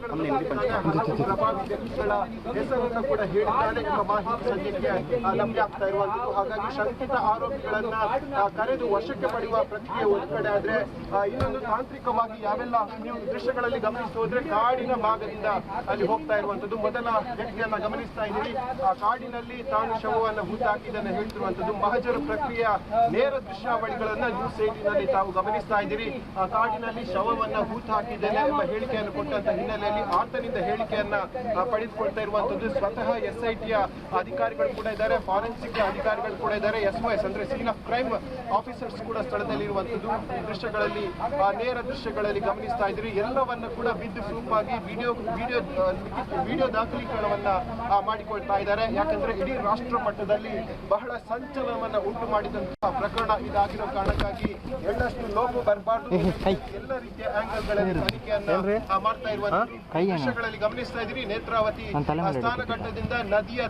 ಪ್ರಭಾವಿ ವ್ಯಕ್ತಿಗಳ ಹೆಸರನ್ನು ಕೂಡ ಹೇಳಿದ್ದಾರೆ ಎಂಬ ಮಾಹಿತಿ ಸದ್ಯಕ್ಕೆ ಲಭ್ಯ ಆಗ್ತಾ ಇರುವಂತದ್ದು. ಹಾಗಾಗಿ ಶಂಕಿತ ಆರೋಪಿಗಳನ್ನ ಕರೆದು ವಶಕ್ಕೆ ಪಡೆಯುವ ಪ್ರಕ್ರಿಯೆ ಒಂದು ಕಡೆ ಆದ್ರೆ, ಇನ್ನೊಂದು ತಾಂತ್ರಿಕವಾಗಿ ಯಾವೆಲ್ಲ ನೀವು ದೃಶ್ಯಗಳಲ್ಲಿ ಗಮನಿಸಿ ಹೋದ್ರೆ ಕಾಡಿನ ಭಾಗದಿಂದ ಅಲ್ಲಿ ಹೋಗ್ತಾ ಇರುವಂತದ್ದು. ಮೊದಲ ವ್ಯಕ್ತಿಯನ್ನ ಗಮನಿಸ್ತಾ ಇದ್ದೀವಿ, ಆ ಕಾಡಿನಲ್ಲಿ ತಾನು ಶವವನ್ನು ಹೂತಾಕಿದ್ದನ್ನು ಹೇಳ್ತಿರುವಂತದ್ದು. ಮಹಜರು ಪ್ರಕ್ರಿಯೆಯ ನೇರ ದೃಶ್ಯಾವಳಿಗಳನ್ನ ನ್ಯೂಸ್ 18ನಲ್ಲಿ ತಾವು ಗಮನಿಸ್ತಾ ಇದ್ದೀರಿ. ಆ ಕಾಡಿನಲ್ಲಿ ಶವವನ್ನ ಹೂತು ಹಾಕಿದ್ದೇನೆ ಎಂಬ ಹೇಳಿಕೆಯನ್ನು ಕೊಟ್ಟಂತ ಹಿನ್ನೆಲೆಯಲ್ಲಿ ಆತನಿಂದ ಹೇಳಿಕೆಯನ್ನ ಪಡೆದುಕೊಳ್ತಾ ಇರುವಂತದ್ದು. ಸ್ವತಃ SITಯ ಅಧಿಕಾರಿಗಳು ಕೂಡ ಇದ್ದಾರೆ, ಫಾರೆನ್ಸಿಕ್ ಅಧಿಕಾರಿಗಳು ಕೂಡ ಇದ್ದಾರೆ, SOS ಅಂದ್ರೆ ಸೀನ್ ಆಫ್ ಕ್ರೈಮ್ ಆಫೀಸರ್ಸ್ ಕೂಡ ಸ್ಥಳದಲ್ಲಿ ಇರುವಂತದ್ದು. ದೃಶ್ಯಗಳಲ್ಲಿ ನೇರ ದೃಶ್ಯಗಳಲ್ಲಿ ಗಮನಿಸ್ತಾ ಇದ್ದೀರಿ. ಎಲ್ಲವನ್ನ ಕೂಡ ವಿದ್ ಪ್ರೂಫ್ ಆಗಿ ವಿಡಿಯೋ ದಾಖಲೀಕರಣವನ್ನ ಮಾಡಿಕೊಳ್ತಾ ಇದ್ದಾರೆ. ಯಾಕಂದ್ರೆ ಇಡೀ ರಾಷ್ಟ್ರ ಮಟ್ಟದಲ್ಲಿ ಬಹಳ ಸಂಚಲನವನ್ನ ಉಂಟು ಮಾಡಿದಂತಹ ಪ್ರಕರಣ ಇದಾಗಿರೋ ಕಾರಣಕ್ಕಾಗಿ ಎಳ್ಳಷ್ಟು ಲೋಪ ಬರಬಾರ್ದು, ಎಲ್ಲ ರೀತಿಯ ಆಂಗಲ್ಗಳಲ್ಲಿ ತನಿಖೆಯನ್ನ ಮಾಡ್ತಾ ಇರುವಂತಹ ದೃಶ್ಯಗಳಲ್ಲಿ ಗಮನಿಸ್ತಾ ಇದ್ದೀರಿ. ನೇತ್ರಾವತಿ ಸ್ನಾನಘಟ್ಟದಿಂದ ನದಿಯ